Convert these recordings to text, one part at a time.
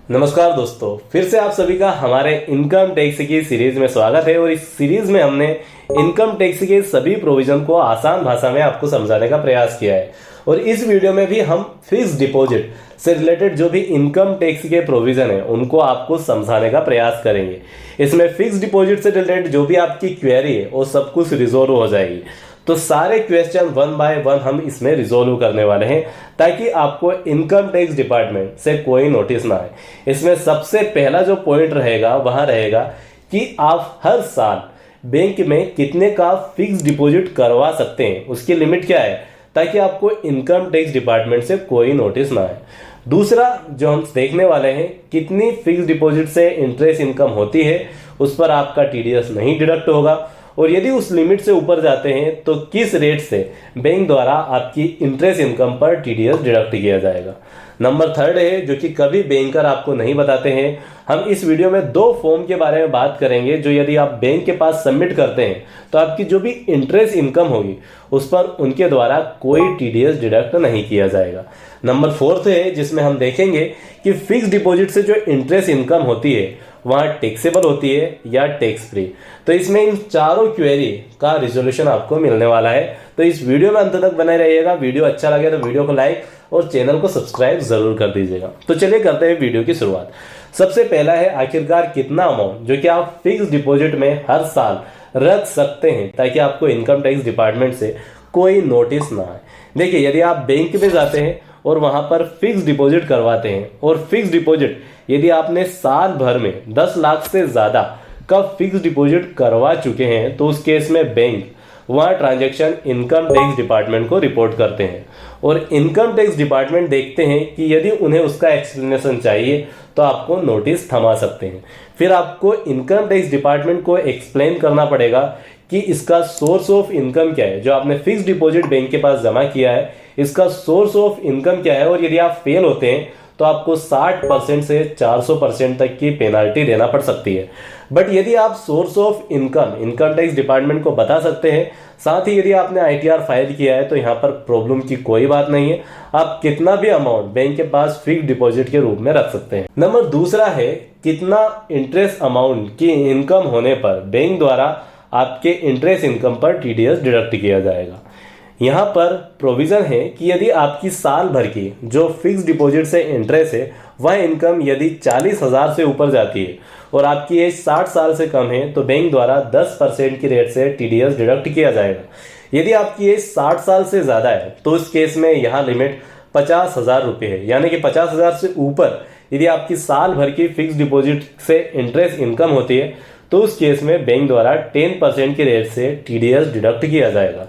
नमस्कार दोस्तों, फिर से आप सभी का हमारे इनकम टैक्स की सीरीज में स्वागत है। और इस सीरीज में हमने इनकम टैक्स के सभी प्रोविजन को आसान भाषा में आपको समझाने का प्रयास किया है। और इस वीडियो में भी हम फिक्स डिपॉजिट से रिलेटेड जो भी इनकम टैक्स के प्रोविजन है उनको आपको समझाने का प्रयास करेंगे। इसमें फिक्स डिपॉजिट से रिलेटेड जो भी आपकी क्वेरी है वो सब कुछ रिजोल्व हो जाएगी। तो सारे क्वेश्चन वन बाय वन हम इसमें रिजोल्व करने वाले हैं ताकि आपको इनकम टैक्स डिपार्टमेंट से कोई नोटिस ना आए। इसमें सबसे पहला जो पॉइंट रहेगा वहां रहेगा कि आप हर साल बैंक में कितने का फिक्स डिपॉजिट करवा सकते हैं, उसकी लिमिट क्या है, ताकि आपको इनकम टैक्स डिपार्टमेंट से कोई नोटिस ना आए। दूसरा जो हम देखने वाले हैं, कितनी फिक्स डिपॉजिट से इंटरेस्ट इनकम होती है, उस पर आपका टीडीएस नहीं डिडक्ट होगा। और यदि उस लिमिट से ऊपर जाते हैं तो किस रेट से बैंक द्वारा आपकी इंटरेस्ट इनकम पर टीडीएस डिडक्ट किया जाएगा। नंबर थर्ड है जो कि कभी बैंकर आपको नहीं बताते हैं। हम इस वीडियो में दो फॉर्म के बारे में बात करेंगे जो यदि आप बैंक के पास सबमिट करते हैं तो आपकी जो भी इंटरेस्ट इनकम होगी उस पर उनके द्वारा कोई टीडीएस डिडक्ट नहीं किया जाएगा। नंबर फोर्थ है जिसमें हम देखेंगे कि फिक्स डिपॉजिट से जो इंटरेस्ट इनकम होती है वहां टैक्सेबल होती है या टैक्स फ्री। तो इसमें इन चारों क्वेरी का रिजोल्यूशन आपको मिलने वाला है। तो इस वीडियो में अंत तक बने रहिएगा। वीडियो अच्छा लगे तो वीडियो को लाइक और चैनल को सब्सक्राइब जरूर कर दीजिएगा। तो चलिए करते हैं वीडियो की शुरुआत। सबसे पहला है आखिरकार कितना अमाउंट जो कि आप फिक्स डिपॉजिट में हर साल रख सकते हैं ताकि आपको इनकम टैक्स डिपार्टमेंट से कोई नोटिस ना आए। देखिए, यदि आप बैंक में जाते हैं और वहां पर फिक्स डिपॉजिट करवाते हैं और फिक्स डिपॉजिट यदि आपने साल भर में 10 लाख से ज्यादा का फिक्स डिपॉजिट करवा चुके हैं तो उस केस में बैंक वहां ट्रांजैक्शन इनकम टैक्स डिपार्टमेंट को रिपोर्ट करते हैं। और इनकम टैक्स डिपार्टमेंट देखते हैं कि यदि उन्हें उसका एक्सप्लेनेशन चाहिए तो आपको नोटिस थमा सकते हैं। फिर आपको इनकम टैक्स डिपार्टमेंट को एक्सप्लेन करना पड़ेगा कि इसका सोर्स ऑफ इनकम क्या है। जो आपने फिक्स डिपॉजिट बैंक के पास जमा किया है इसका सोर्स ऑफ इनकम क्या है। और यदि आप फेल होते हैं तो आपको 60% से 400% तक की पेनाल्टी देना पड़ सकती है। बट यदि आप source of income tax department को बता सकते हैं, साथ ही यदि आपने आईटीआर फाइल किया है तो यहाँ पर प्रॉब्लम की कोई बात नहीं है। आप कितना भी अमाउंट बैंक के पास फिक्स डिपॉजिट के रूप में रख सकते हैं। नंबर दूसरा है कितना इंटरेस्ट अमाउंट की इनकम होने पर बैंक द्वारा आपके इंटरेस्ट इनकम पर टीडीएस डिडक्ट किया जाएगा। यहाँ पर प्रोविजन है कि यदि आपकी साल भर की जो फिक्स डिपॉजिट से इंटरेस्ट है वह इनकम यदि 40,000 से ऊपर जाती है और आपकी एज 60 साल से कम है तो बैंक द्वारा 10% की रेट से टीडीएस डिडक्ट किया जाएगा। यदि आपकी एज 60 साल से ज्यादा है तो उस केस में यहाँ लिमिट 50,000 रुपये है। यानी कि 50,000 से ऊपर यदि आपकी साल भर की फिक्स डिपॉजिट से इंटरेस्ट इनकम होती है तो उस केस में बैंक द्वारा 10% की रेट से टीडीएस डिडक्ट किया जाएगा।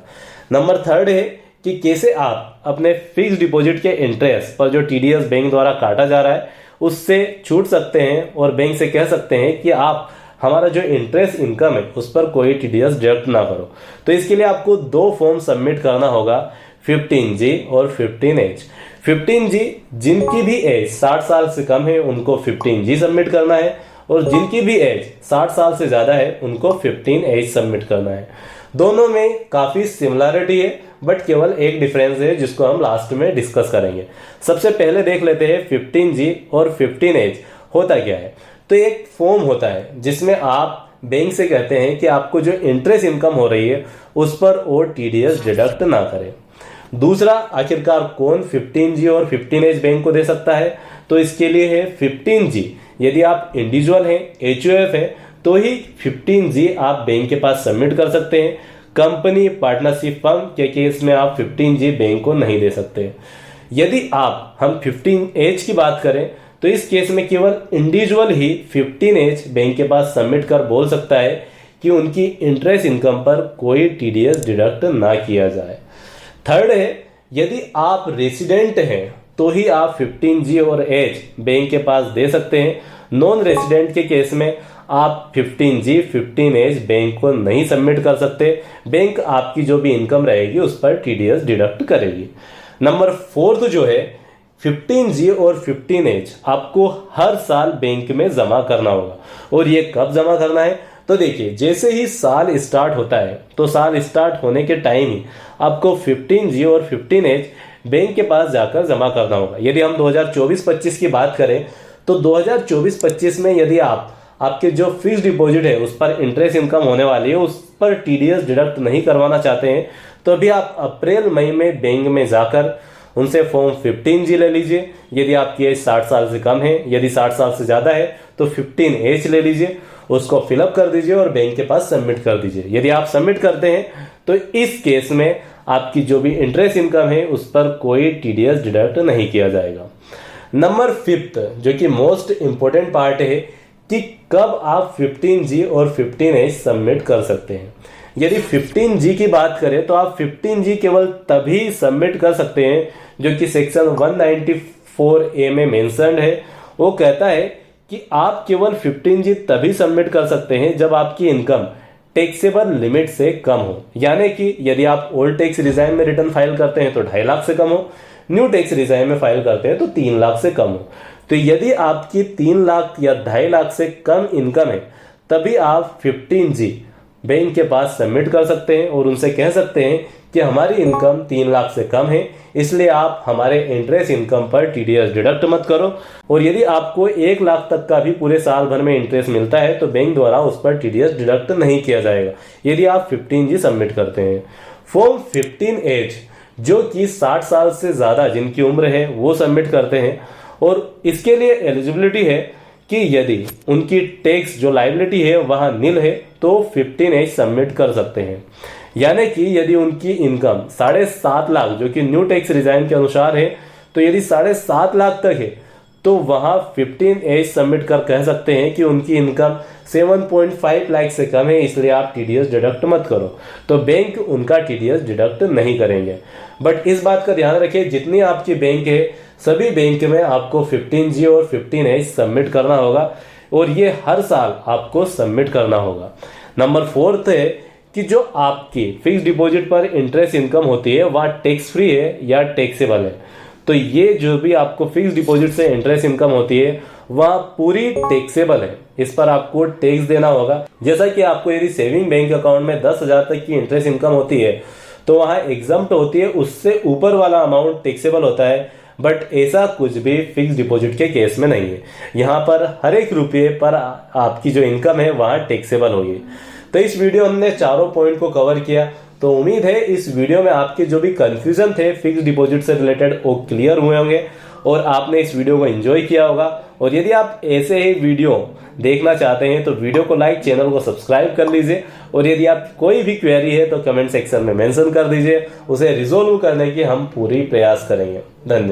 नंबर थर्ड है कि कैसे आप अपने फिक्स डिपॉजिट के इंटरेस्ट पर जो टीडीएस बैंक द्वारा काटा जा रहा है उससे छूट सकते हैं और बैंक से कह सकते हैं कि आप हमारा जो इंटरेस्ट इनकम है उस पर कोई टीडीएस डिडक्ट ना करो। तो इसके लिए आपको दो फॉर्म सबमिट करना होगा, 15G और 15H। 15G जिनकी भी एज 60 साल से कम है उनको 15G सबमिट करना है और जिनकी भी एज 60 साल से ज्यादा है उनको 15H सबमिट करना है। दोनों में काफी सिमिलरिटी है बट केवल एक डिफरेंस है जिसको हम लास्ट में डिस्कस करेंगे। सबसे पहले देख लेते हैं 15G और 15H होता क्या है। तो एक फॉर्म होता है जिसमें आप बैंक से कहते हैं कि आपको जो इंटरेस्ट इनकम हो रही है उस पर और टीडीएस डिडक्ट ना करें। दूसरा, आखिरकार कौन 15G और 15H बैंक को दे सकता है, तो इसके लिए है 15G यदि आप इंडिविजुअल हैं, HUF है तो ही 15G आप बैंक के पास सबमिट कर सकते हैं। कंपनी, पार्टनरशिप फर्म के केस में आप 15G बैंक को नहीं दे सकते। यदि हम 15H की बात करें तो इस केस में केवल इंडिविजुअल ही 15H बैंक के पास सबमिट कर बोल सकता है कि उनकी इंटरेस्ट इनकम पर कोई टीडीएस डिडक्ट ना किया जाए। थर्ड है, यदि आप रेसिडेंट हैं तो ही आप 15G और H बैंक के पास दे सकते हैं। नॉन रेसिडेंट के केस में आप 15G 15H बैंक को नहीं सबमिट कर सकते। बैंक आपकी जो भी इनकम रहेगी उस पर टीडीएस डिडक्ट करेगी। नंबर फोर्थ जो है 15G और 15H आपको हर साल बैंक में जमा करना होगा। और ये कब जमा करना है, तो देखिए जैसे ही साल स्टार्ट होता है तो साल स्टार्ट होने के टाइम ही आपको 15G और 15H बैंक के पास जाकर जमा करना होगा। यदि हम 2024-25 की बात करें तो 2024-25 में यदि आपके जो फिक्स डिपॉजिट है उस पर इंटरेस्ट इनकम होने वाली है, उस पर टीडीएस डिडक्ट नहीं करवाना चाहते हैं, तो अभी आप अप्रैल मई में बैंक में जाकर उनसे फॉर्म 15G ले लीजिए। यदि आपकी एज 60 साल से कम है, यदि 60 साल से ज़्यादा है तो 15H ले लीजिए, उसको फिलअप कर दीजिए और बैंक के पास सबमिट कर दीजिए। यदि आप सबमिट करते हैं तो इस केस में आपकी जो भी इंटरेस्ट इनकम है उस पर कोई टीडीएस डिडक्ट नहीं किया जाएगा। नंबर 5 जो कि मोस्ट इंपॉर्टेंट पार्ट है कि कब आप 15G और 15H सबमिट कर सकते हैं। यदि 15G की बात करें तो आप 15G केवल तभी सबमिट कर सकते हैं जो कि सेक्शन 194A में मेंशन्ड है। वो कहता है कि आप केवल 15G तभी सबमिट कर सकते हैं जब आपकी इनकम टैक्सेबल लिमिट से कम हो। यानी कि यदि आप ओल्ड टैक्स रिजाइन में रिटर्न फाइल करते हैं तो 2.5 लाख से कम हो, न्यू टैक्स रिजाइन में फाइल करते हैं तो 3 लाख से कम हो। तो यदि आपकी 3 लाख या 2.5 लाख से कम इनकम है तभी आप 15G बैंक के पास सबमिट कर सकते हैं और उनसे कह सकते हैं कि हमारी इनकम 3 लाख से कम है, इसलिए आप हमारे इंटरेस्ट इनकम पर टीडीएस डिडक्ट मत करो। और यदि आपको 1 लाख तक का भी पूरे साल भर में इंटरेस्ट मिलता है तो बैंक द्वारा उस पर टीडीएस डिडक्ट नहीं किया जाएगा यदि आप 15G सबमिट करते हैं। फॉर्म 15H जो कि 60 साल से ज़्यादा जिनकी उम्र है वो सबमिट करते हैं और इसके लिए एलिजिबिलिटी है कि यदि उनकी टैक्स जो लायबिलिटी है वहाँ नील है तो 15H सबमिट कर सकते हैं। यानी कि यदि उनकी इनकम 7.5 लाख जो कि न्यू टैक्स रिजाइन के अनुसार है, तो यदि 7.5 लाख तक है तो वहाँ 15H सबमिट कर कह सकते हैं कि उनकी इनकम 7.5 लाख से कम है, इसलिए आप टीडीएस डिडक्ट मत करो। तो बैंक उनका टीडीएस डिडक्ट नहीं करेंगे। बट इस बात का ध्यान रखिए, जितनी आपकी बैंक है सभी बैंक में आपको 15G और 15H सबमिट करना होगा और ये हर साल आपको सबमिट करना होगा। नंबर 4 है कि जो आपकी फिक्स डिपॉजिट पर इंटरेस्ट इनकम होती है वह टैक्स फ्री है या टैक्सेबल है। तो ये जो भी आपको फिक्स डिपॉजिट से इंटरेस्ट इनकम होती है वह पूरी टैक्सेबल है, इस पर आपको टैक्स देना होगा। जैसा कि आपको यदि सेविंग बैंक अकाउंट में 10,000 तक की इंटरेस्ट इनकम होती है तो वहाँ एग्जम्प्ट होती है, उससे ऊपर वाला अमाउंट टैक्सेबल होता है। बट ऐसा कुछ भी फिक्स डिपॉजिट के केस में नहीं है। यहाँ पर हर एक रुपये पर आपकी जो इनकम है वहाँ टैक्सेबल होगी। तो इस वीडियो हमने चारों पॉइंट को कवर किया। तो उम्मीद है इस वीडियो में आपके जो भी कंफ्यूजन थे फिक्स डिपॉजिट से रिलेटेड वो क्लियर हुए होंगे और आपने इस वीडियो को एंजॉय किया होगा। और यदि आप ऐसे ही वीडियो देखना चाहते हैं तो वीडियो को लाइक, चैनल को सब्सक्राइब कर लीजिए और यदि आप कोई भी क्वेरी है तो कमेंट सेक्शन में मेंशन कर दीजिए, उसे रिजोल्व करने की हम पूरी प्रयास करेंगे। धन्यवाद।